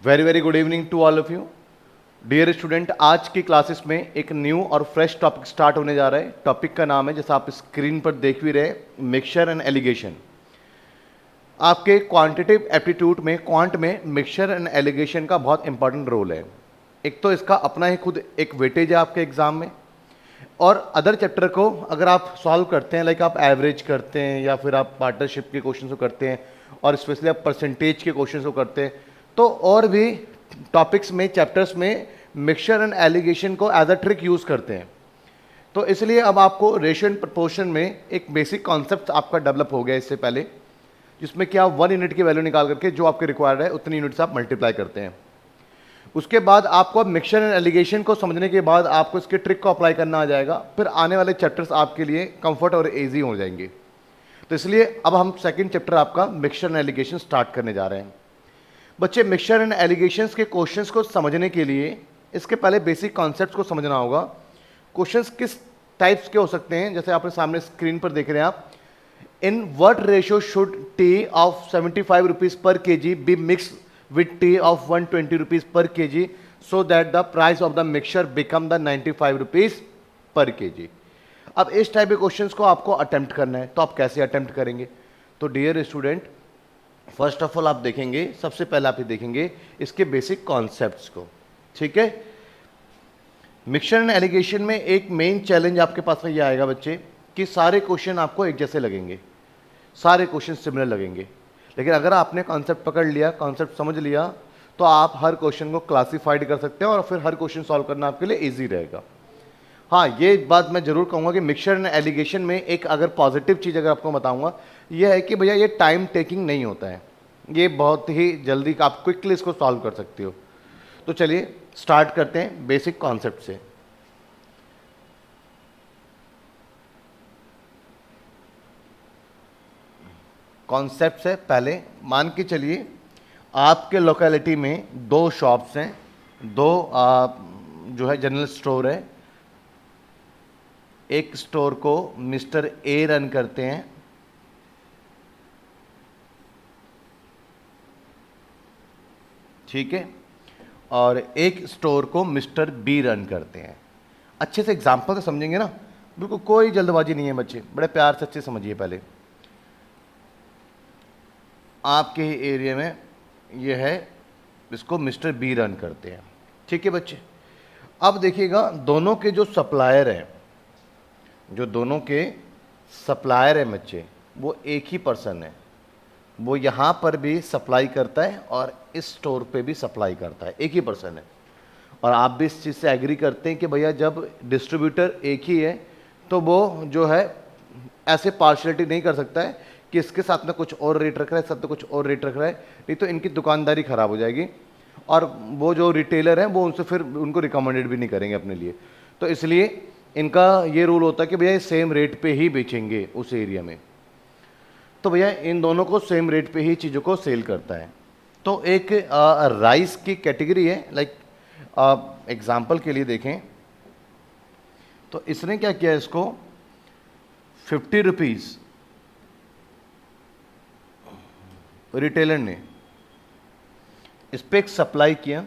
Very very good evening to all of you dear student. आज की classes में एक न्यू और फ्रेश टॉपिक स्टार्ट होने जा रहा है। टॉपिक का नाम है, जैसा आप स्क्रीन पर देख भी रहे, मिक्सचर एंड एलिगेशन। आपके क्वांटिटेटिव एप्टीट्यूड में क्वांट में मिक्सचर एंड एलिगेशन का बहुत इंपॉर्टेंट रोल है। एक तो इसका अपना ही खुद एक वेटेज है आपके एग्जाम में, और अदर चैप्टर को अगर आप सॉल्व करते हैं, लाइक आप एवरेज करते हैं या फिर आप पार्टनरशिप के क्वेश्चन को करते हैं और स्पेशली आप परसेंटेज के क्वेश्चन को करते हैं, तो और भी टॉपिक्स में चैप्टर्स में मिक्सचर एंड एलिगेशन को एज अ ट्रिक यूज़ करते हैं। तो इसलिए अब आपको रेशियो एंड प्रपोर्शन में एक बेसिक कॉन्सेप्ट आपका डेवलप हो गया इससे पहले, जिसमें कि आप 1 यूनिट की वैल्यू निकाल करके जो आपके रिक्वायर्ड है उतनी यूनिट से आप मल्टीप्लाई करते हैं। उसके बाद आपको अब मिक्सचर एंड एलिगेशन को समझने के बाद आपको इसके ट्रिक को अप्लाई करना आ जाएगा। फिर आने वाले चैप्टर्स आपके लिए कंफर्ट और इजी हो जाएंगे। तो इसलिए अब हम सेकंड चैप्टर आपका मिक्सचर एंड एलिगेशन स्टार्ट करने जा रहे हैं। बच्चे, मिक्सचर एंड एलिगेशंस के क्वेश्चंस को समझने के लिए इसके पहले बेसिक कॉन्सेप्ट्स को समझना होगा। क्वेश्चंस किस टाइप्स के हो सकते हैं, जैसे आपने सामने स्क्रीन पर देख रहे हैं आप, in what ratio should tea of 75 rupees per kg be mix with tea of 120 rupees per kg so that the price of the mixture become the 95 rupees per kg। अब इस टाइप के questions को आपको attempt करना है, तो आप कैसे अटेम्प्ट करेंगे? तो dear student, first of all आप देखेंगे, सबसे पहले आप देखेंगे इसके बेसिक कॉन्सेप्ट्स को। ठीक है, मिक्सचर एंड एलिगेशन में एक मेन चैलेंज आपके पास में ये आएगा बच्चे, कि सारे क्वेश्चन आपको एक जैसे लगेंगे, सारे क्वेश्चन सिमिलर लगेंगे। लेकिन अगर आपने कॉन्सेप्ट पकड़ लिया, कॉन्सेप्ट समझ लिया, तो आप हर क्वेश्चन को क्लासिफाइड कर सकते हैं और फिर हर क्वेश्चन सॉल्व करना आपके लिए इजी रहेगा। हाँ, ये बात मैं जरूर कहूँगा कि मिक्सचर एंड एलिगेशन में एक अगर पॉजिटिव चीज़ अगर आपको बताऊँगा, ये है कि भैया ये टाइम टेकिंग नहीं होता है, ये बहुत ही जल्दी आप क्विकली इसको सॉल्व कर सकते हो। तो चलिए स्टार्ट करते हैं बेसिक कॉन्सेप्ट से। कॉन्सेप्ट है, पहले मान के चलिए आपके लोकेलिटी में 2 शॉप्स हैं, 2 जो है जनरल स्टोर है। एक स्टोर को मिस्टर ए रन करते हैं, ठीक है, और एक स्टोर को मिस्टर बी रन करते हैं। अच्छे से एग्जाम्पल से समझेंगे ना, बिल्कुल कोई जल्दबाजी नहीं है बच्चे, बड़े प्यार से अच्छे समझिए। पहले आपके ही एरिया में ये है, इसको मिस्टर बी रन करते हैं, ठीक है बच्चे। अब देखिएगा, दोनों के जो सप्लायर हैं, जो दोनों के सप्लायर हैं बच्चे, वो एक ही पर्सन है। वो यहाँ पर भी सप्लाई करता है और इस स्टोर पे भी सप्लाई करता है, एक ही पर्सन है। और आप भी इस चीज़ से एग्री करते हैं कि भैया जब डिस्ट्रीब्यूटर एक ही है तो वो जो है ऐसे पार्शलिटी नहीं कर सकता है कि इसके साथ में कुछ और रेट रख रहा है, साथ में कुछ और रेट रख रहा है, नहीं तो इनकी दुकानदारी खराब हो जाएगी और वो जो रिटेलर हैं वो उनसे फिर उनको रिकमेंडेड भी नहीं करेंगे अपने लिए। तो इसलिए इनका ये रूल होता है कि भैया सेम रेट पे ही बेचेंगे उस एरिया में। तो भैया इन दोनों को सेम रेट पे ही चीज़ों को सेल करता है। तो एक राइस की कैटेगरी है, लाइक एग्जाम्पल के लिए देखें तो इसने क्या किया, इसको 50 रुपीज़ रिटेलर ने इस पे एक सप्लाई किया,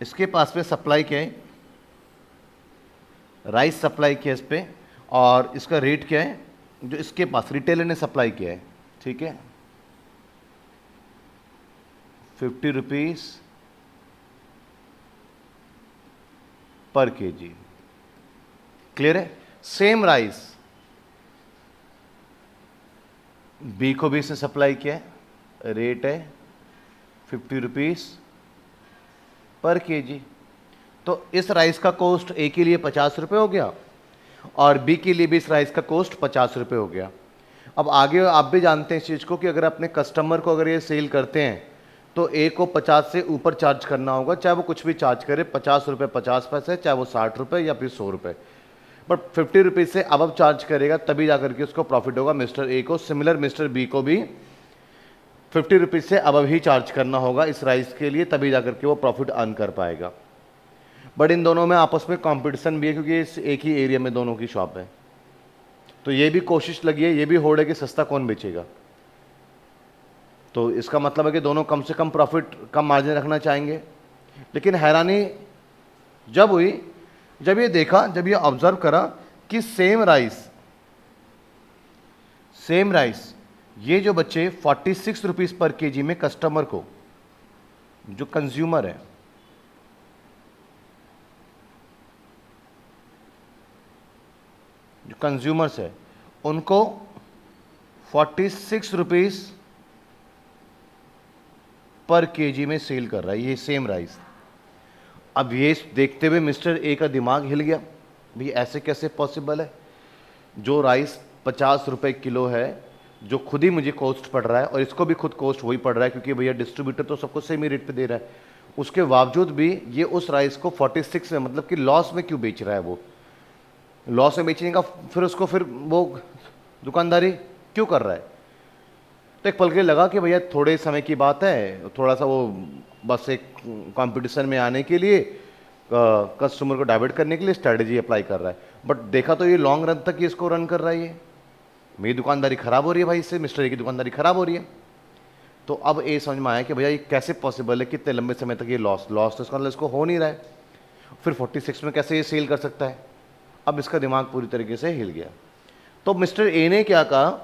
इसके पास में सप्लाई किया है, राइस सप्लाई किया इस पे, और इसका रेट क्या है जो इसके पास रिटेलर ने सप्लाई किया है, ठीक है, 50 रुपीज़ पर केजी। क्लियर है? सेम राइस बी को भी इसने सप्लाई किया है, रेट है 50 रुपीज़ पर केजी। तो इस राइस का कॉस्ट ए के लिए 50 रुपये हो गया और बी के लिए भी इस राइस का कॉस्ट 50 रुपये हो गया। अब आगे आप भी जानते हैं इस चीज़ को कि अगर अपने कस्टमर को अगर ये सेल करते हैं तो ए को 50 से ऊपर चार्ज करना होगा, चाहे वो कुछ भी चार्ज करे, 50 रुपये 50 पैसे, चाहे वो 60 रुपये या फिर 100 रुपये। बट 50 रुपीज़ से अब चार्ज करेगा तभी जाकर के उसको प्रॉफिट होगा मिस्टर ए को। सिमिलर मिस्टर बी को भी 50 रुपीज़ से अब ही चार्ज करना होगा इस राइस के लिए, तभी जाकर के वो प्रॉफिट अर्न कर पाएगा। बट इन दोनों में आपस में कंपटीशन भी है क्योंकि इस एक ही एरिया में दोनों की शॉप है। तो तो ये भी कोशिश लगी है, ये भी होड़ है कि सस्ता कौन बेचेगा। तो इसका मतलब है कि दोनों कम से कम प्रॉफिट, कम मार्जिन रखना चाहेंगे। लेकिन हैरानी जब हुई, जब ये देखा, जब ये ऑब्जर्व करा कि सेम राइस ये जो बच्चे 46 रुपीज़ पर केजी में कस्टमर को, जो कंज्यूमर है, जो कंज्यूमर्स है, उनको 46 रुपीज़ पर केजी में सेल कर रहा है ये सेम राइस। अब ये देखते हुए मिस्टर ए का दिमाग हिल गया, भाई ऐसे कैसे पॉसिबल है, जो राइस 50 रुपये किलो है, जो खुद ही मुझे कॉस्ट पड़ रहा है, और इसको भी खुद कॉस्ट वही पड़ रहा है क्योंकि भैया डिस्ट्रीब्यूटर तो सबको सेम ही रेट पे दे रहा है, उसके बावजूद भी ये उस राइस को 46 में, मतलब कि लॉस में क्यों बेच रहा है। वो लॉस में बेचने का फिर उसको फिर वो दुकानदारी क्यों कर रहा है। तो एक पल के लगा कि भैया थोड़े समय की बात है, थोड़ा सा वो बस एक कंपटीशन में आने के लिए, कस्टमर को डाइवर्ट करने के लिए स्ट्रैटेजी अप्लाई कर रहा है। बट देखा तो ये लॉन्ग रन तक ही इसको रन कर रहा है, ये मेरी दुकानदारी खराब हो रही है भाई, इससे मिस्टर ए की दुकानदारी खराब हो रही है। तो अब ये समझ में आया कि भैया ये कैसे पॉसिबल है, कितने लंबे समय तक ये लॉस तो इसका मतलब इसको हो नहीं रहा है, फिर 46 में कैसे ये सेल कर सकता है। अब इसका दिमाग पूरी तरीके से हिल गया। तो मिस्टर ए ने क्या कहा,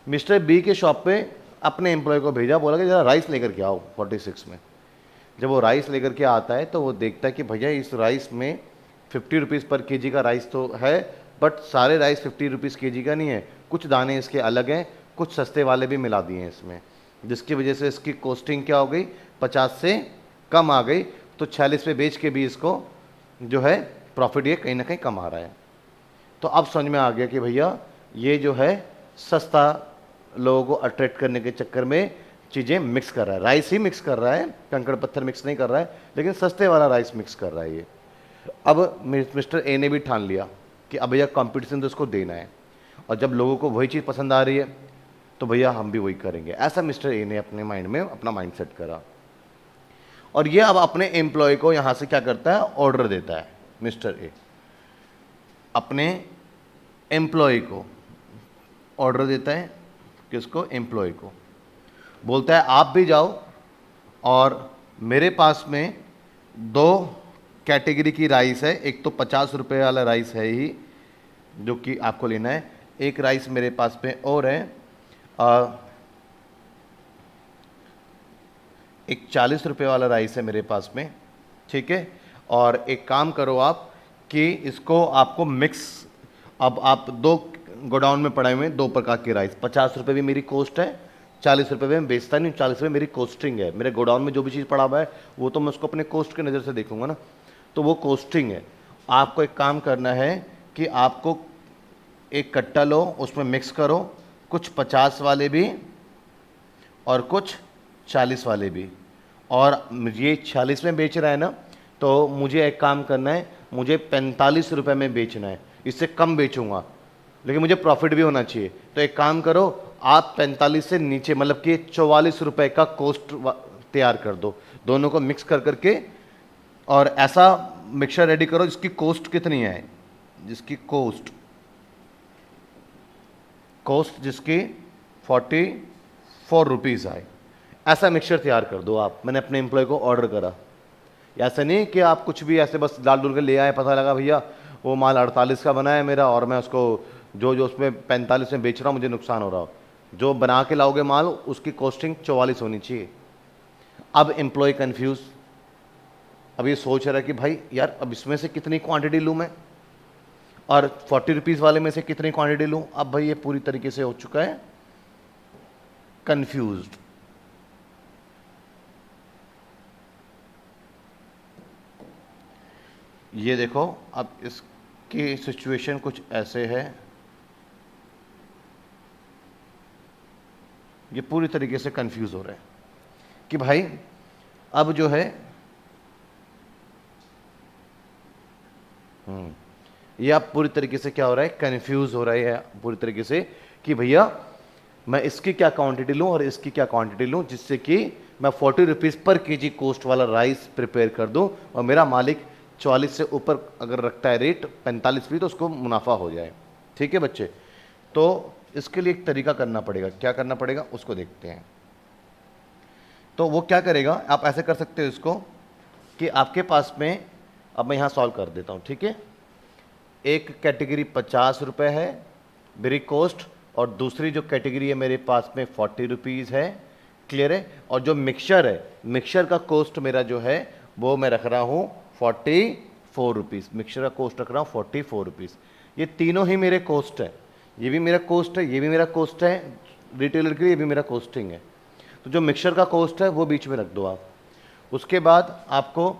मिस्टर बी के शॉप पे अपने एम्प्लॉय को भेजा, बोला कि जरा राइस लेकर के आओ 46 में। जब वो राइस लेकर के आता है तो वो देखता है कि भैया इस राइस में 50 रुपीज़ पर केजी का राइस तो है, बट सारे राइस 50 रुपीज़ केजी का नहीं है, कुछ दाने इसके अलग हैं, कुछ सस्ते वाले भी मिला दिए हैं इसमें, जिसकी वजह से इसकी कॉस्टिंग क्या हो गई, 50 से कम आ गई। तो 46 पे बेच के भी इसको जो है प्रॉफिट ये कहीं ना कहीं कमा रहा है। तो अब समझ में आ गया कि भैया ये जो है सस्ता लोगों को अट्रैक्ट करने के चक्कर में चीज़ें मिक्स कर रहा है, राइस ही मिक्स कर रहा है, कंकड़ पत्थर मिक्स नहीं कर रहा है, लेकिन सस्ते वाला राइस मिक्स कर रहा है ये। अब मिस्टर ए ने भी ठान लिया कि अब भैया कंपटीशन तो इसको देना है, और जब लोगों को वही चीज़ पसंद आ रही है तो भैया हम भी वही करेंगे। ऐसा मिस्टर ए ने अपने माइंड में अपना माइंड सेट करा, और ये अब अपने एम्प्लॉय को यहाँ से क्या करता है, ऑर्डर देता है। मिस्टर ए अपने एम्प्लॉय को ऑर्डर देता है, किसको, एम्प्लॉय को, बोलता है आप भी जाओ और मेरे पास में 2 कैटेगरी की राइस है, एक तो 50 रुपये वाला राइस है ही जो कि आपको लेना है, एक राइस मेरे पास में और है, एक 40 रुपये वाला राइस है मेरे पास में, ठीक है। और एक काम करो आप कि इसको आपको मिक्स, अब आप 2 गोडाउन में पड़े हुए हैं 2 प्रकार के राइस, 50 रुपये भी मेरी कॉस्ट है, 40 रुपये में मैं बेचता नहीं, 40 रुपये मेरी कॉस्टिंग है, मेरे गोडाउन में जो भी चीज़ पड़ा हुआ है वो तो मैं उसको अपने कॉस्ट की नज़र से देखूंगा ना, तो वो कॉस्टिंग है। आपको एक काम करना है कि आपको एक कट्टा लो, उसमें मिक्स करो, कुछ 50 वाले भी और कुछ 40 वाले भी, और ये 40 में बेच रहा है ना, तो मुझे एक काम करना है, मुझे 45 रुपये में बेचना है, इससे कम बेचूंगा लेकिन मुझे प्रॉफिट भी होना चाहिए। तो एक काम करो, आप 45 से नीचे, मतलब कि 44 रुपये का कॉस्ट तैयार कर दो, दोनों को मिक्स कर करके, और ऐसा मिक्सचर रेडी करो जिसकी कॉस्ट कितनी है, जिसकी कॉस्ट जिसकी 44 रुपीज़ आए, ऐसा मिक्सचर तैयार कर दो आप। मैंने अपने एम्प्लॉय को ऑर्डर करा, ऐसा नहीं कि आप कुछ भी ऐसे बस डाल डुल के ले आए, पता लगा भैया वो माल 48 का बना है मेरा और मैं उसको जो उसमें 45 में बेच रहा हूँ, मुझे नुकसान हो रहा हो। जो बना के लाओगे माल उसकी कॉस्टिंग 44 होनी चाहिए। अब एम्प्लॉय कंफ्यूज, अब ये सोच रहा है कि भाई यार अब इसमें से कितनी क्वांटिटी लूँ मैं, और 40 रुपीज़ वाले में से कितनी क्वांटिटी लूँ। अब भाई ये पूरी तरीके से हो चुका है कंफ्यूज्ड। ये देखो अब इसकी सिचुएशन कुछ ऐसे है, ये पूरी तरीके से कंफ्यूज हो रहे हैं कि भाई अब जो है ये आप पूरी तरीके से क्या हो रहा है, कंफ्यूज हो रहा है पूरी तरीके से कि भैया मैं इसकी क्या क्वांटिटी लूं और इसकी क्या क्वांटिटी लूं, जिससे कि मैं 40 रुपीज़ पर केजी कॉस्ट वाला राइस प्रिपेयर कर दूं और मेरा मालिक 44 से ऊपर अगर रखता है रेट 45 भी तो उसको मुनाफा हो जाए। ठीक है बच्चे, तो इसके लिए एक तरीका करना पड़ेगा, क्या करना पड़ेगा उसको देखते हैं। तो वो क्या करेगा, आप ऐसे कर सकते हो इसको कि आपके पास में, अब मैं यहाँ सॉल्व कर देता हूँ, ठीक है। एक कैटेगरी 50 रुपये है मेरी कॉस्ट, और दूसरी जो कैटेगरी है मेरे पास में 40 रुपीज़ है, क्लियर है। और जो मिक्सचर है, मिक्सचर का कॉस्ट मेरा जो है वो मैं रख रहा हूँ 44 रुपीज़, मिक्सचर का कॉस्ट रख रहा हूँ 44 रुपीज़। ये तीनों ही मेरे कॉस्ट है, ये भी मेरा कॉस्ट है, ये भी मेरा कॉस्ट है, रिटेलर के लिए ये भी मेरा कॉस्टिंग है। तो जो मिक्सचर का कॉस्ट है वो बीच में रख दो आप। उसके बाद आपको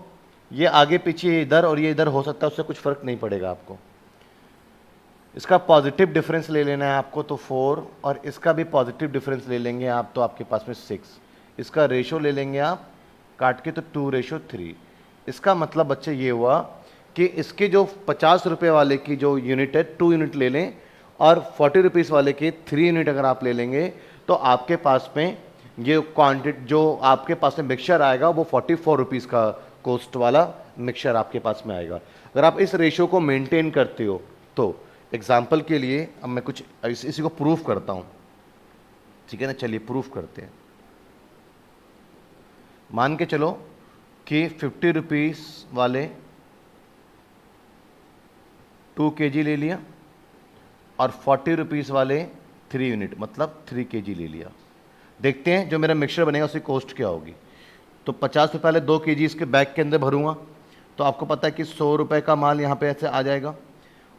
ये आगे पीछे इधर और ये इधर हो सकता है, उससे कुछ फ़र्क नहीं पड़ेगा आपको। इसका पॉजिटिव डिफरेंस ले लेना है आपको, तो 4, और इसका भी पॉजिटिव डिफरेंस ले लेंगे आप, तो आपके पास में 6। इसका रेशो ले लेंगे आप काट के, तो 2:3। इसका मतलब बच्चे ये हुआ कि इसके जो 50 रुपये वाले की जो यूनिट है 2 यूनिट ले लें, और 40 रुपीज़ वाले के 3 यूनिट अगर आप ले लेंगे, तो आपके पास में ये क्वांटिटी जो आपके पास में मिक्सचर आएगा वो 44 रुपीज़ का कॉस्ट वाला मिक्सचर आपके पास में आएगा। अगर आप इस रेशो को मेंटेन करते हो तो एग्जाम्पल के लिए अब मैं कुछ इसी को प्रूफ करता हूं, ठीक है ना। चलिए प्रूफ करते हैं। मान के चलो कि 50 रुपीज़ वाले 2 kg ले लिया, और 40 रुपीज़ वाले 3 यूनिट मतलब 3 kg ले लिया। देखते हैं जो मेरा मिक्सचर बनेगा उसकी कॉस्ट क्या होगी। तो 50 रुपये वाले 2 kg इसके बैग के अंदर भरूंगा, तो आपको पता है कि 100 रुपये का माल यहाँ पे ऐसे आ जाएगा,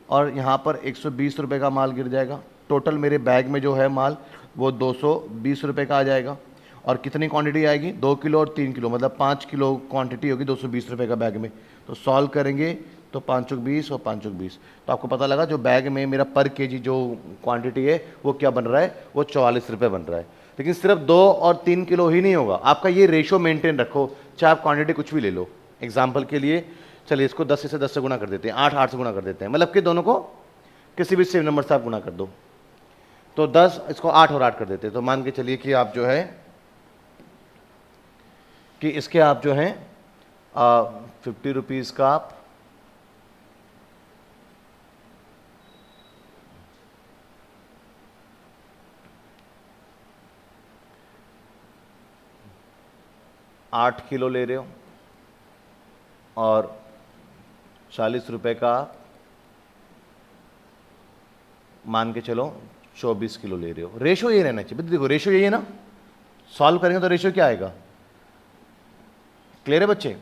और यहाँ पर 120 रुपये का माल गिर जाएगा। टोटल मेरे बैग में जो है माल वो 220 रुपये का आ जाएगा। और कितनी क्वांटिटी आएगी, 2 किलो और 3 किलो, मतलब 5 किलो क्वांटिटी होगी 220 रुपये का बैग में। तो सॉल्व करेंगे तो 5 चौक 20 और 5 चौक 20, तो आपको पता लगा जो बैग में मेरा पर केजी जो क्वांटिटी है वो क्या बन रहा है, वो 44 रुपये बन रहा है। लेकिन सिर्फ 2 और 3 किलो ही नहीं होगा, आपका ये रेशो मेंटेन रखो, चाहे आप क्वांटिटी कुछ भी ले लो। एग्जाम्पल के लिए चलिए इसको 10 से 10 से गुना कर देते हैं, 8 से गुना कर देते हैं, मतलब कि दोनों को किसी भी सेम नंबर से आप गुना कर दो। तो 10 इसको 8 और 8 कर देते हैं, तो मान के चलिए कि आप जो है कि इसके आप जो हैं 50 रुपीज़ का आप आठ किलो ले रहे हो, और 40 रुपये का मान के चलो 24 किलो ले रहे हो। रेशो ये रहना चाहिए, देखो रेशो यही है ना, सॉल्व करेंगे तो रेशो क्या आएगा, क्लियर है बच्चे।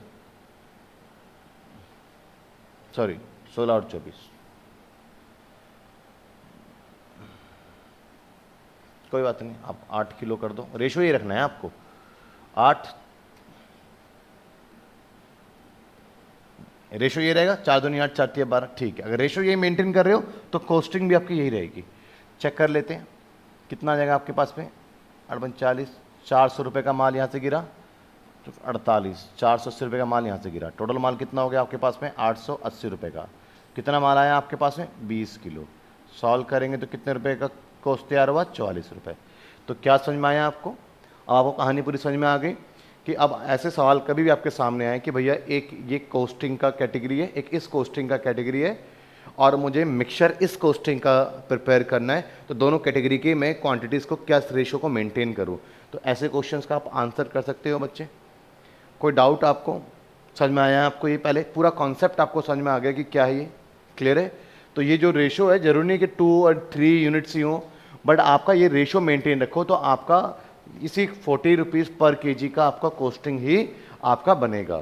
सॉरी 16 और 24, कोई बात नहीं, आप 8 किलो कर दो, रेशो ये रखना है आपको 8, रेशो ये रहेगा 4 दूनी 8 4 3 12, ठीक है। अगर रेशो यही मेंटेन कर रहे हो तो कॉस्टिंग भी आपकी यही रहेगी। चेक कर लेते हैं कितना आ जाएगा आपके पास में, 48, 400 रुपये का माल यहाँ से गिरा, तो 48, 480 रुपये का माल यहाँ से गिरा, टोटल माल कितना हो गया आपके पास में 880 रुपये का। कितना माल आया आपके पास में 20 किलो। सॉल्व करेंगे तो कितने रुपए का कॉस्ट तैयार हुआ 44 रुपये। तो क्या समझ में आया आपको, अब आपको कहानी पूरी समझ में आ गई कि अब ऐसे सवाल कभी भी आपके सामने आए कि भैया एक ये कोस्टिंग का कैटेगरी है, एक इस कोस्टिंग का कैटेगरी है, और मुझे मिक्सचर इस कोस्टिंग का प्रिपेयर करना है, तो दोनों कैटेगरी की मैं क्वांटिटीज़ को क्या रेशो को मेंटेन करूं। तो ऐसे क्वेश्चंस का आप आंसर कर सकते हो बच्चे। कोई डाउट आपको समझ में आया है आपको, ये पहले पूरा कॉन्सेप्ट आपको समझ में आ गया कि क्या है ये, क्लियर है। तो ये जो रेशो है जरूरी नहीं कि 2 और 3 यूनिट्स ही हों, बट आपका ये रेशो मेंटेन रखो तो आपका इसी 40 रुपीज़ पर केजी का आपका कॉस्टिंग ही आपका बनेगा,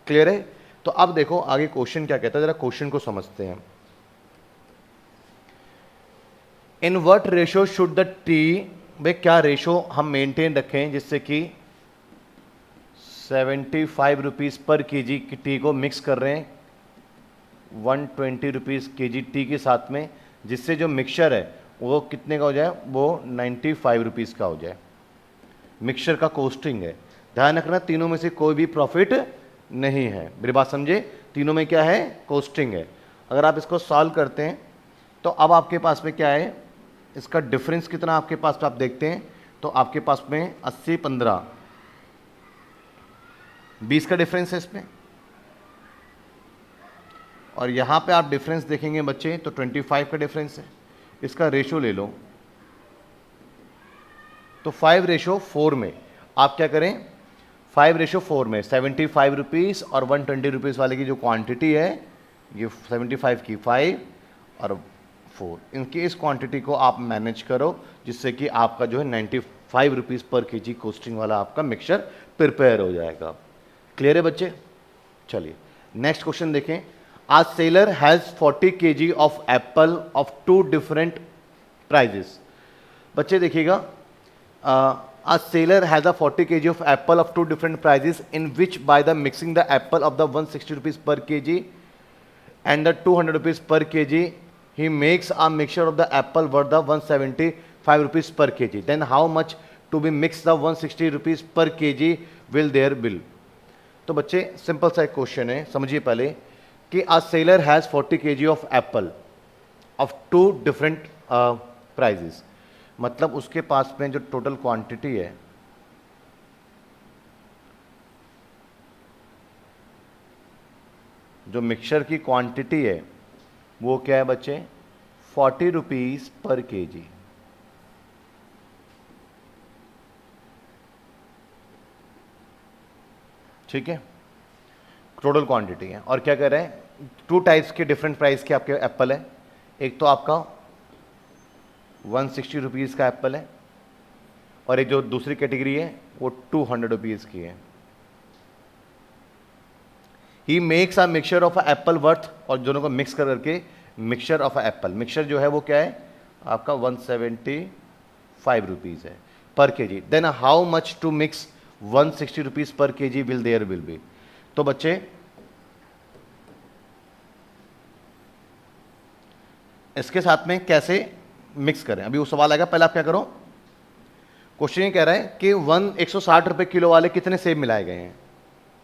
क्लियर है। तो अब देखो आगे क्वेश्चन क्या कहता है, जरा क्वेश्चन को समझते हैं। In what ratio should the T, भाई क्या रेशो हम मेंटेन रखें जिससे कि 75 रुपीज़ पर केजी की टी को मिक्स कर रहे हैं 120 रुपीज़ केजी टी के साथ में, जिससे जो मिक्सचर है वो कितने का हो जाए, वो 95 रुपीज़ का हो जाए। मिक्सचर का कॉस्टिंग है, ध्यान रखना तीनों में से कोई भी प्रॉफिट नहीं है, मेरी बात समझे, तीनों में क्या है कॉस्टिंग है। अगर आप इसको सॉल्व करते हैं तो अब आपके पास में क्या है, इसका डिफरेंस कितना आपके पास में आप देखते हैं तो आपके पास में 80 15 20 का डिफरेंस है इसमें, और यहाँ पे आप डिफरेंस देखेंगे बच्चे तो 25 का डिफरेंस है। इसका रेशो ले लो, तो 5:4 में आप क्या करें, 5:4 में 75 रुपीज़ और 120 रुपीज़ वाले की जो क्वांटिटी है, ये 75 की 5 और 4, इनकी इस क्वांटिटी को आप मैनेज करो, जिससे कि आपका जो है 95 रुपीज़ पर केजी कॉस्टिंग वाला आपका मिक्सचर प्रिपेयर हो जाएगा। क्लियर है बच्चे? चलिए नेक्स्ट क्वेश्चन देखें। आज seller has 40 kg of apple of 2 different prices. बच्चे देखिएगा, a seller has a 40 kg of apple of 2 different prices, in which by the mixing the apple of the 160 rupees per kg and the 200 rupees per kg, he makes a mixture of the apple worth the 175 rupees per kg. Then how much to be mixed the 160 rupees per kg will there bill? तो बच्चे simple सा एक question है, समझिए पहले कि a seller has 40 kg of apple of 2 different prices, मतलब उसके पास में जो टोटल क्वांटिटी है, जो मिक्सचर की क्वांटिटी है वो क्या है बच्चे, 40 रुपीज पर केजी। ठीक है, टोटल क्वांटिटी है। और क्या कह रहे हैं, 2 टाइप्स के डिफरेंट प्राइस के आपके एप्पल है। एक तो आपका 160 रुपीज़ का एप्पल है और एक जो दूसरी कैटेगरी है वो 200 रुपीज़ की है। He makes a mixture of a Apple worth, और दोनों को मिक्स करके mixture of a Apple, mixture जो है वो क्या है आपका 175 रुपीज़ है per KG. Then how much to mix 160 rupees per KG will there will be. तो बच्चे इसके साथ में कैसे मिक्स करें, अभी वो सवाल आएगा। पहले आप क्या करो, क्वेश्चन ये कह रहा है कि 160 रुपए किलो वाले कितने सेब मिलाए गए हैं,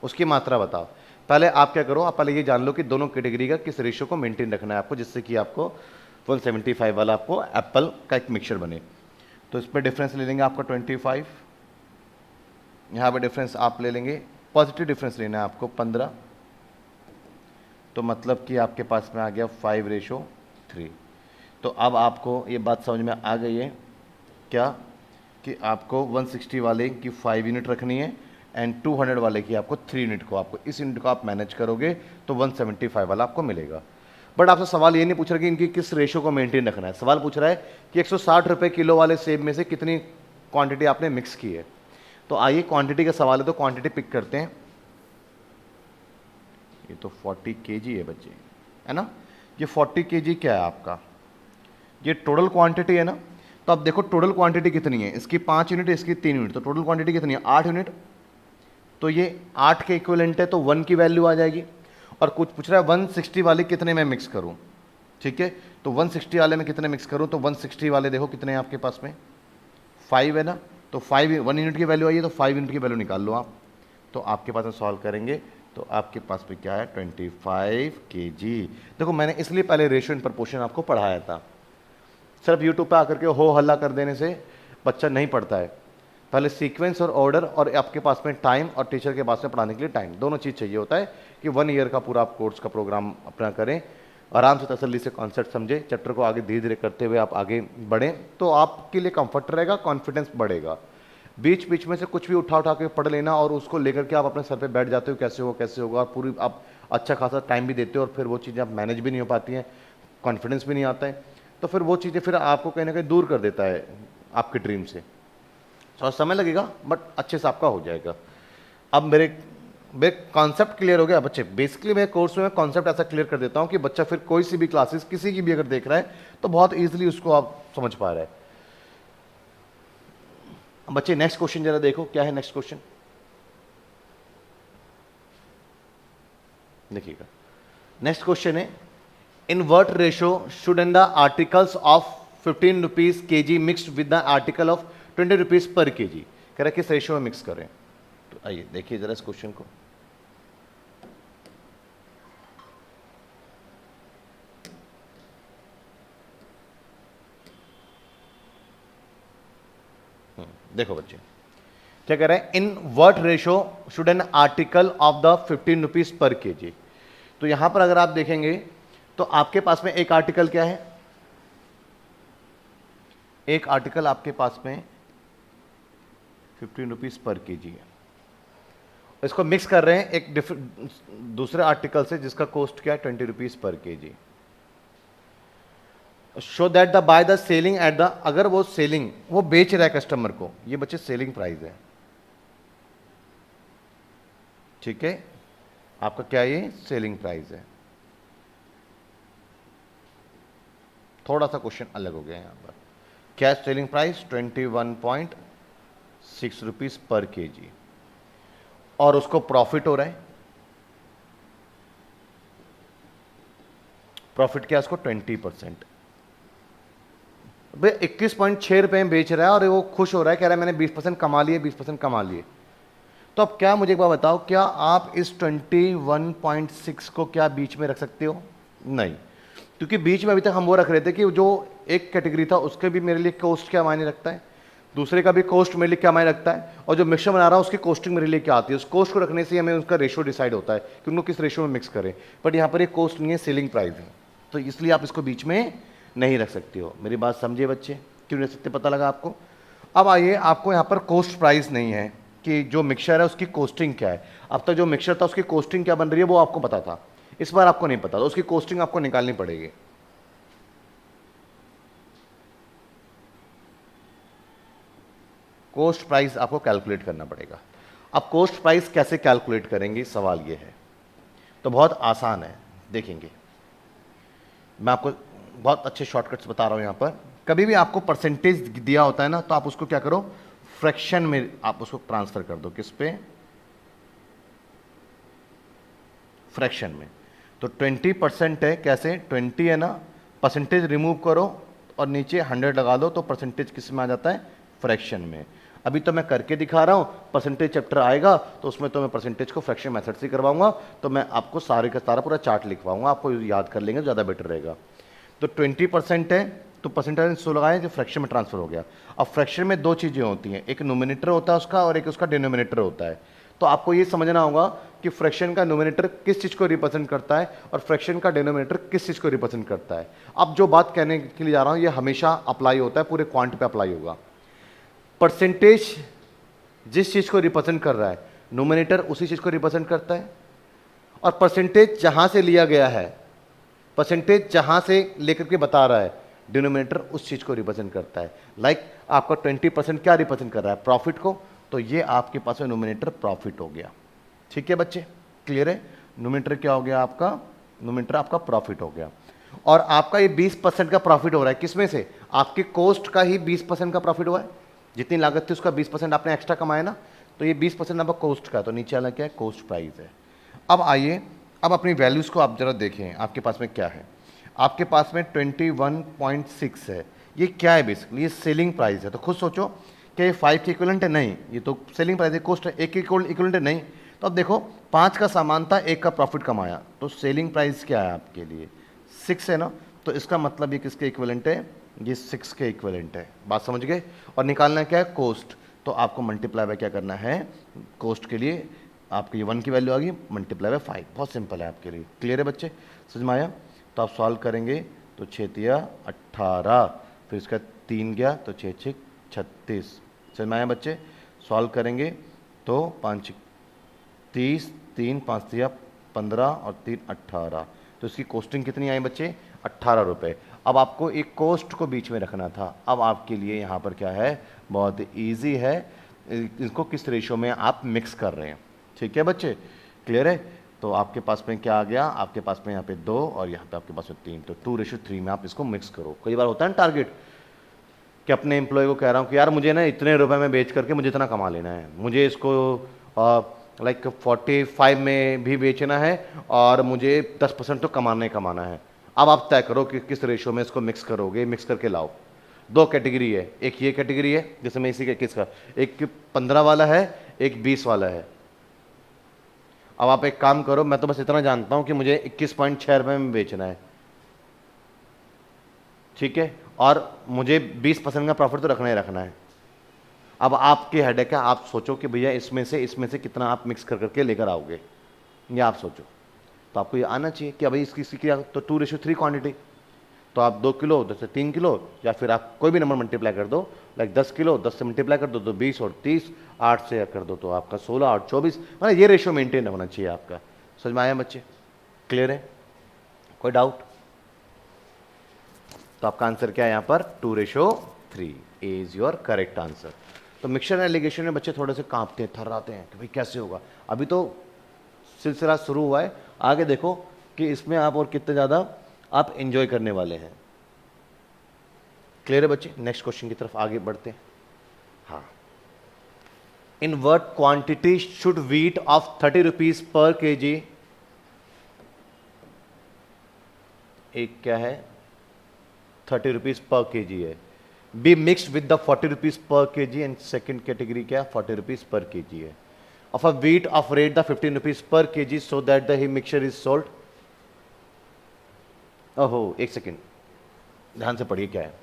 उसकी मात्रा बताओ। पहले आप क्या करो, आप पहले ये जान लो कि दोनों कैटेगरी का किस रेशियो को मेंटेन रखना है आपको, जिससे कि आपको 175 वाला आपको एप्पल का एक मिक्सचर बने। तो इसमें डिफरेंस ले लेंगे आपका 25, यहाँ पे डिफरेंस आप ले लेंगे, पॉजिटिव डिफरेंस लेना है आपको 15, तो मतलब कि आपके पास में आ गया 5:3। तो अब आपको ये बात समझ में आ गई है क्या, कि आपको 160 वाले की 5 यूनिट रखनी है एंड 200 वाले की आपको 3 यूनिट को, आपको इस यूनिट को आप मैनेज करोगे तो 175 वाला आपको मिलेगा। बट आपसे सवाल ये नहीं पूछ रहा कि इनकी किस रेशो को मेंटेन रखना है, सवाल पूछ रहा है कि 160 रुपये किलो वाले सेब में से कितनी क्वांटिटी आपने मिक्स की है। तो आइए क्वांटिटी का सवाल है तो क्वांटिटी पिक करते हैं। ये तो 40 kg है बच्चे, है ना। ये 40 kg क्या है आपका, ये टोटल क्वांटिटी है ना। तो अब देखो टोटल क्वांटिटी कितनी है, इसकी 5 यूनिट, इसकी 3 यूनिट, तो टोटल क्वांटिटी कितनी है 8 यूनिट। तो ये 8 के इक्विवेलेंट है, तो 1 की वैल्यू आ जाएगी। और कुछ पूछ रहा है 160 वाले कितने में मिक्स करूं, ठीक है। तो 160 वाले में कितने मिक्स करूं, तो 160 वाले देखो कितने हैं आपके पास में, 5 है ना। तो 1 यूनिट की वैल्यू आई है, तो 5 यूनिट की वैल्यू निकाल लो आप। तो आपके पास में सॉल्व करेंगे तो आपके पास में क्या है 25 kg। देखो मैंने इसलिए पहले रेशियो इन प्रपोर्शन आपको पढ़ाया था, सिर्फ यूट्यूब पे आकर के हो हल्ला कर देने से बच्चा नहीं पढ़ता है। पहले सीक्वेंस और ऑर्डर और आपके पास में टाइम और टीचर के पास में पढ़ाने के लिए टाइम, दोनों चीज़ चाहिए होता है कि 1 ईयर का पूरा आप कोर्स का प्रोग्राम अपना करें, आराम से तसल्ली से कॉन्सेप्ट समझे, चैप्टर को आगे धीरे धीरे करते हुए आप आगे बढ़ें, तो आपके लिए कंफर्ट रहेगा, कॉन्फिडेंस बढ़ेगा। बीच बीच में से कुछ भी उठा उठा के पढ़ लेना और उसको लेकर के आप अपने सर पे बैठ जाते हो कैसे होगा, और पूरी आप अच्छा खासा टाइम भी देते हो और फिर वो चीज़ें आप मैनेज भी नहीं हो पाती हैं, कॉन्फिडेंस भी नहीं आता है, तो फिर वो चीज़ें फिर आपको कहीं ना कहीं दूर कर देता है आपके ड्रीम से। थोड़ा समय लगेगा बट अच्छे से आपका हो जाएगा। अब मेरे कॉन्सेप्ट क्लियर हो गया बच्चे। बेसिकली मेरे कोर्स में कॉन्सेप्ट ऐसा क्लियर कर देता हूँ कि बच्चा फिर कोई सी भी क्लासेस किसी की भी अगर देख रहा है तो बहुत ईजिली उसको आप समझ पा रहे हैं। बच्चे नेक्स्ट क्वेश्चन जरा देखो, क्या है नेक्स्ट क्वेश्चन, देखिएगा। नेक्स्ट क्वेश्चन है, in what ratio should in the articles of 15 rupees kg mixed with the article of 20 rupees per kg, कह रहा है किस रेशो में मिक्स करें। तो आइए देखिए जरा इस क्वेश्चन को। देखो बच्चे क्या कह रहे हैं, in what ratio should an article of the 15 rupees पर kg। तो यहां पर अगर आप देखेंगे तो आपके पास में एक आर्टिकल क्या है, एक आर्टिकल आपके पास में 15 रुपीज़ पर केजी है, इसको मिक्स कर रहे हैं एक दूसरे आर्टिकल से जिसका कॉस्ट क्या है 20 rupees per KG. Show that the by the selling at the, अगर वो सेलिंग वो बेच रहा है कस्टमर को, ये बच्चे सेलिंग प्राइस है, ठीक है, आपका क्या ये सेलिंग प्राइस है। थोड़ा सा क्वेश्चन अलग हो गया यहां पर, क्या selling price 21.6 rupees per KG, और उसको प्रॉफिट हो रहा है, प्रॉफिट क्या है उसको 20%। भाई 21.6 रुपए में बेच रहा है और वो खुश हो रहा है, कह रहा है मैंने 20% कमा लिए, 20% कमा लिए। तो अब क्या मुझे एक बार बताओ, क्या आप इस 21.6 को क्या बीच में रख सकते हो? नहीं, क्योंकि बीच में अभी तक हम वो रख रहे थे कि जो एक कैटेगरी था उसके भी मेरे लिए कॉस्ट क्या मायने रखता है, दूसरे का भी कॉस्ट मेरे लिए क्या मायने रखता है, और जो मिक्सचर बना रहा है उसकी कॉस्टिंग मेरे लिए क्या आती है। उस कॉस्ट को रखने से हमें उसका रेशियो डिसाइड होता है कि उनको किस रेशियो में मिक्स करें। बट यहाँ पर एक कॉस्ट नहीं है, सेलिंग प्राइस है, तो इसलिए आप इसको बीच में नहीं रख सकते हो। मेरी बात समझिए बच्चे, क्यों नहीं रख सकते पता लगा आपको। अब आइए, आपको यहाँ पर कॉस्ट प्राइस नहीं है कि जो मिक्सचर है उसकी कॉस्टिंग क्या है। अब तक जो मिक्सचर था उसकी कॉस्टिंग क्या बन रही है वो आपको पता था, इस बार आपको नहीं पता, तो उसकी कॉस्टिंग आपको निकालनी पड़ेगी। कॉस्ट प्राइस आपको कैलकुलेट करना पड़ेगा। अब कॉस्ट प्राइस कैसे कैलकुलेट करेंगे, सवाल ये है। तो बहुत आसान है, देखेंगे मैं आपको बहुत अच्छे शॉर्टकट्स बता रहा हूं। यहां पर कभी भी आपको परसेंटेज दिया होता है ना, तो आप उसको क्या करो, फ्रैक्शन में आप उसको ट्रांसफर कर दो। किस पे? फ्रैक्शन में। तो 20% है, कैसे 20 है ना, परसेंटेज रिमूव करो और नीचे 100 लगा दो, तो परसेंटेज किस में आ जाता है? फ्रैक्शन में। अभी तो मैं करके दिखा रहा हूं, परसेंटेज चैप्टर आएगा तो उसमें तो मैं परसेंटेज को फ्रैक्शन मेथड से करवाऊंगा, तो मैं आपको सारे का सारा पूरा चार्ट लिखवाऊंगा, आपको याद कर लेंगे, ज़्यादा बेटर रहेगा। तो 20% है, तो परसेंटेज 100 लगाए जो फ्रैक्शन में ट्रांसफर हो गया। अब फ्रैक्शन में दो चीज़ें होती हैं, एक नोमिनेटर होता है उसका और एक उसका डिनोमिनेटर होता है। तो आपको ये समझना होगा कि फ्रैक्शन का नोमिनेटर किस चीज़ को रिप्रेजेंट करता है और फ्रैक्शन का डिनोमिनेटर किस चीज़ को रिप्रेजेंट करता है। अब जो बात कहने के लिए जा रहा हूँ ये हमेशा अप्लाई होता है, पूरे क्वांट पे अप्लाई होगा। परसेंटेज जिस चीज़ को रिप्रेजेंट कर रहा है, नोमिनेटर उसी चीज़ को रिप्रेजेंट करता है, और परसेंटेज जहाँ से लिया गया है, परसेंटेज जहाँ से लेकर के बता रहा है, डिनोमिनेटर उस चीज़ को रिप्रेजेंट करता है। लाइक आपका 20% क्या रिप्रेजेंट कर रहा है? प्रॉफिट को, तो ये आपके पास में नोमिनेटर प्रॉफिट हो गया। ठीक है बच्चे, क्लियर है? नोमिनेटर क्या हो गया आपका? नोमिनेटर आपका प्रॉफिट हो गया। और आपका ये 20% का प्रॉफिट हो रहा है, किसमें से? आपके कॉस्ट का ही 20% का प्रॉफिट हुआ है, जितनी लागत थी उसका 20% आपने एक्स्ट्रा कमाया ना, तो ये 20% आपका कॉस्ट का, तो नीचे वाला क्या है? कॉस्ट प्राइस है। अब आइए, अब अपनी वैल्यूज़ को आप जरा देखें, आपके पास में क्या है। आपके पास में 21.6 है, ये क्या है? बेसिकली ये सेलिंग प्राइस है। तो खुद सोचो कि ये 5 के इक्विवेलेंट है? नहीं, ये तो सेलिंग प्राइस है, कॉस्ट है। 1 के इक्विवेलेंट है? नहीं। तो अब देखो 5 का सामान था, 1 का प्रॉफिट कमाया, तो सेलिंग प्राइस क्या है आपके लिए? 6 है ना, तो इसका मतलब ये किसके इक्विवेलेंट है? ये 6 के इक्विवेलेंट है। बात समझ गए? और निकालना क्या है? कॉस्ट। तो आपको मल्टीप्लाई बाय क्या करना है? कॉस्ट के लिए आपकी 1 की वैल्यू आ गई, मल्टीप्लाई बाय 5। बहुत सिंपल है आपके लिए। क्लियर है बच्चे? समझ में आया? तो आप सॉल्व करेंगे तो 6 तिया 18, फिर इसका 3 गया तो 6 6 36। समझ में आया बच्चे? सॉल्व करेंगे तो 5 30, 3 5 तिया 15 और 3 18, तो इसकी कॉस्टिंग कितनी आई बच्चे? 18 रुपये। अब आपको एक कॉस्ट को बीच में रखना था। अब आपके लिए यहाँ पर क्या है? बहुत ईजी है, इसको किस रेशो में आप मिक्स कर रहे हैं। ठीक है बच्चे, क्लियर है? तो आपके पास में क्या आ गया? आपके पास में यहाँ पे 2 और यहाँ पे आपके पास में 3, तो 2:3 में आप इसको मिक्स करो। कई बार होता है ना टारगेट कि अपने एम्प्लॉय को कह रहा हूँ कि यार मुझे ना इतने रुपए में बेच करके मुझे इतना कमा लेना है, मुझे इसको लाइक 45 में भी बेचना है और मुझे 10% तो कमाना ही कमाना है। अब आप तय करो कि किस रेशो में इसको मिक्स करोगे, मिक्स करके लाओ। 2 कैटेगरी है, एक ये कैटेगरी है जिसमें इसी के किसका, एक 15 वाला है, एक 20 वाला है। अब आप एक काम करो, मैं तो बस इतना जानता हूं कि मुझे 21.6 रुपये में बेचना है, ठीक है, और मुझे 20% का प्रॉफिट तो रखना ही रखना है। अब आपकी हेडेक है, आप सोचो कि भैया इसमें से कितना आप मिक्स कर करके लेकर आओगे, ये आप सोचो। तो आपको ये आना चाहिए कि भाई इसकी क्या, तो 2:3 क्वांटिटी, तो आप 2 किलो 2 से 3 किलो, या फिर आप कोई भी नंबर मल्टीप्लाई कर दो, लाइक 10 किलो 10 से मल्टीप्लाई कर दो तो 20 और 30, 8 से कर दो तो आपका 16 और 24, मतलब ये रेशियो मेंटेन होना चाहिए आपका। समझ में आया बच्चे? क्लियर है? कोई डाउट? तो आपका आंसर क्या है यहाँ पर? 2:3 इज योर करेक्ट आंसर। तो मिक्सचर एलिगेशन में बच्चे थोड़े से कांपते हैं, थर्राते हैं कि भाई कैसे होगा। अभी तो सिलसिला शुरू हुआ है, आगे देखो कि इसमें आप और कितने ज़्यादा आप एंजॉय करने वाले हैं। क्लियर है बच्चे? नेक्स्ट क्वेश्चन की तरफ आगे बढ़ते हैं। हाँ, in what quantity should wheat of 30 rupees per KG, एक क्या है 30 रुपीज पर केजी है, be mixed with the 40 rupees per KG, and second category क्या 40 रुपीज पर केजी है, of a wheat of rate the 15 rupees per KG so that the mixture is sold. ओहो, एक second ध्यान से पढ़िए क्या है।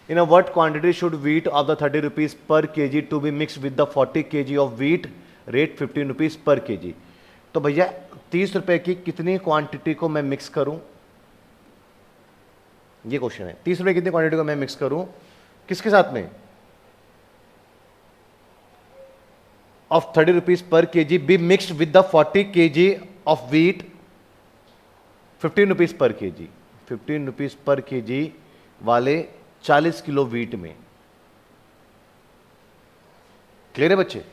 In a what quantity should wheat of the 30 rupees per kg to be mixed with the 40 kg of wheat rate 15 rupees per kg. तो भैया 30 रुपए की कितनी क्वांटिटी को मैं मिक्स करूं, ये क्वेश्चन है। 30 रुपए कितनी क्वांटिटी को मैं मिक्स करूं, किसके साथ में? Of 30 rupees per kg B mixed with the 40 kg of wheat 15 rupees per KG, 15 rupees per KG वाले 40 किलो व्हीट में। क्लियर है बच्चे?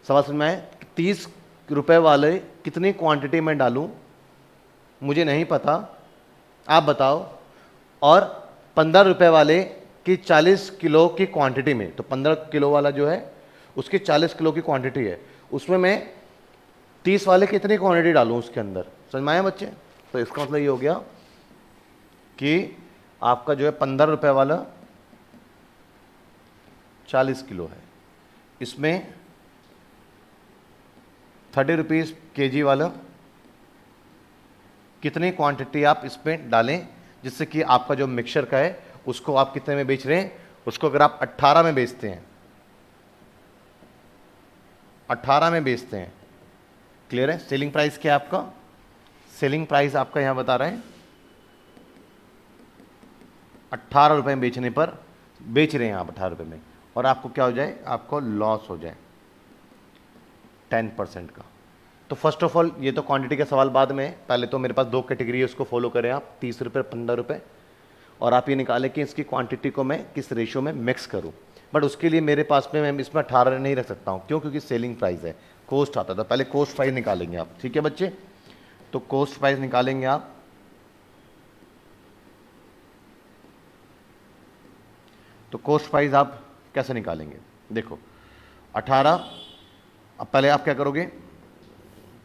सवाल समझ में आए? 30 रुपए वाले कितनी क्वांटिटी में डालूं मुझे नहीं पता, आप बताओ। और 15 रुपए वाले की 40 किलो की क्वांटिटी में, तो 15 किलो वाला जो है उसकी 40 किलो की क्वांटिटी है, उसमें मैं 30 वाले कितनी क्वांटिटी डालूं उसके अंदर। समझ में आया बच्चे? तो इसका मतलब ये हो गया कि आपका जो है 15 रुपए वाला 40 किलो है, इसमें 30 रुपीज केजी वाला कितनी क्वांटिटी आप इसमें डालें, जिससे कि आपका जो मिक्सचर का है उसको आप कितने में बेच रहे हैं, उसको अगर आप 18 में बेचते हैं, 18 में बेचते हैं। क्लियर है? सेलिंग प्राइस क्या है आपका? सेलिंग प्राइस आपका यहां बता रहे हैं 18 रुपए में बेचने पर बेच रहे हैं आप 18 रुपए में, और आपको क्या हो जाए, आपको लॉस हो जाए 10% का। तो फर्स्ट ऑफ ऑल ये तो क्वांटिटी का सवाल बाद में है, पहले तो मेरे पास 2 कैटेगरी है, उसको फॉलो करें आप, 30 रुपये 15 रुपये, और आप ये निकालें कि इसकी क्वांटिटी को मैं किस रेशियो में मिक्स करूं। बट उसके लिए मेरे पास में मैं इसमें 18 नहीं रख सकता हूं, क्यों? क्योंकि सेलिंग प्राइस है, कॉस्ट आता था। पहले कॉस्ट प्राइस निकालेंगे आप, ठीक है बच्चे? तो कॉस्ट प्राइस निकालेंगे आप, तो कॉस्ट प्राइस आप कैसे निकालेंगे? देखो 18, अब पहले आप क्या करोगे,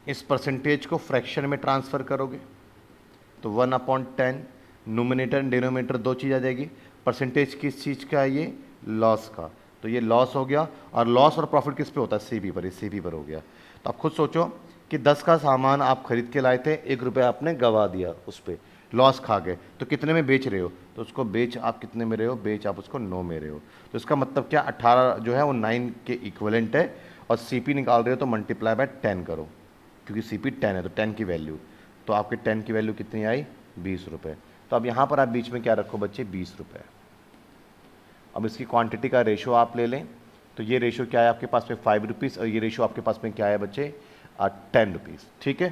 इस परसेंटेज को फ्रैक्शन में ट्रांसफर करोगे, तो 1/10, नोमिनेटर एंड डिनोमिनेटर 2 चीज़ आ जाएगी। परसेंटेज किस चीज़ का है? ये लॉस का, तो ये लॉस हो गया। और लॉस और प्रॉफिट किस पे होता है? सीपी पर, ये सीपी पर हो गया। तो आप खुद सोचो कि 10 का सामान आप खरीद के लाए थे, 1 रुपये आपने गवा दिया, उस पर लॉस खा गए, तो कितने में बेच रहे हो? तो उसको बेच आप कितने में रहे हो? बेच आप उसको 9 में रहे हो। तो इसका मतलब क्या, 18 जो है वो 9 के इक्वलेंट है, और सीपी निकाल रहे हो तो मल्टीप्लाई बाय 10 करो, क्योंकि सीपी 10 है, तो 10 की वैल्यू, तो आपके 10 की वैल्यू कितनी आई? 20 रुपये। तो अब यहाँ पर आप बीच में क्या रखो बच्चे? 20 रुपये। अब इसकी क्वांटिटी का रेशो आप ले लें, तो ये रेशो क्या है आपके पास में? 5 रुपीज़, और ये रेशो आपके पास में क्या है बच्चे? 10 रुपीज़। ठीक है,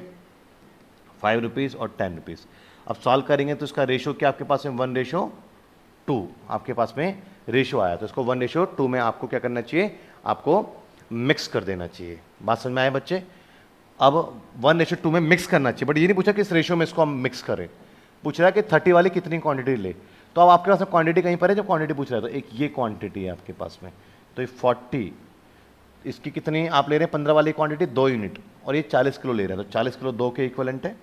5 रुपीज़ और 10 रुपीज़। अब सॉल्व करेंगे तो इसका रेशो क्या आपके पास में? 1:2 आपके पास में रेशो आया, तो इसको 1:2 में आपको क्या करना चाहिए? आपको मिक्स कर देना चाहिए। बात समझ में आए बच्चे? अब 1:2 में मिक्स करना चाहिए, बट ये नहीं पूछा किस रेशियो में इसको हम मिक्स करें, पूछ रहा है कि 30 वाली कितनी क्वांटिटी ले। तो अब आपके पास में क्वांटिटी कहीं पर है, जब क्वांटिटी पूछ रहा है, तो एक ये क्वांटिटी है आपके पास में, तो ये 40, इसकी कितनी आप ले रहे हैं? 15 वाली क्वांटिटी 2 यूनिट, और ये 40 किलो ले रहे हैं, तो 40 किलो 2 के इक्वलेंट है।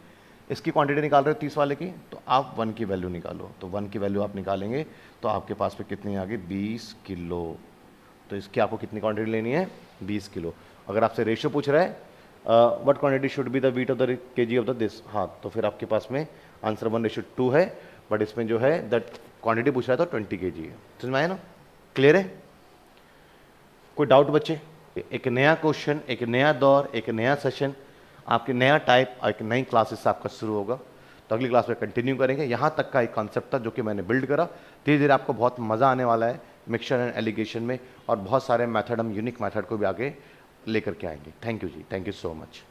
इसकी क्वांटिटी निकाल रहे हो 30 वाले की, तो आप 1 की वैल्यू निकालो, तो 1 की वैल्यू आप निकालेंगे तो आपके पास में कितनी आ गई? 20 किलो। तो इसकी आपको कितनी क्वांटिटी लेनी है? 20 किलो। अगर आपसे रेशियो पूछ रहा है what quantity should be the weight of the KG of the this, हाँ, तो फिर आपके पास में आंसर 1:2 है, बट इसमें जो है दैट क्वांटिटी पूछ रहा है तो 20 केजी है। समझ में आया ना? क्लियर है? कोई डाउट बच्चे? एक नया क्वेश्चन, एक नया दौर, एक नया सेशन, आपके नया टाइप, एक नई क्लासेस आपका शुरू होगा। तो अगली क्लास में कंटिन्यू करेंगे। यहाँ तक का एक कॉन्सेप्ट था जो कि मैंने बिल्ड करा। धीरे धीरे आपको बहुत मज़ा आने वाला है मिक्सचर एंड एलिगेशन में, और बहुत सारे मेथड, हम यूनिक मेथड को भी आगे लेकर के आएंगे। थैंक यू जी, थैंक यू सो मच।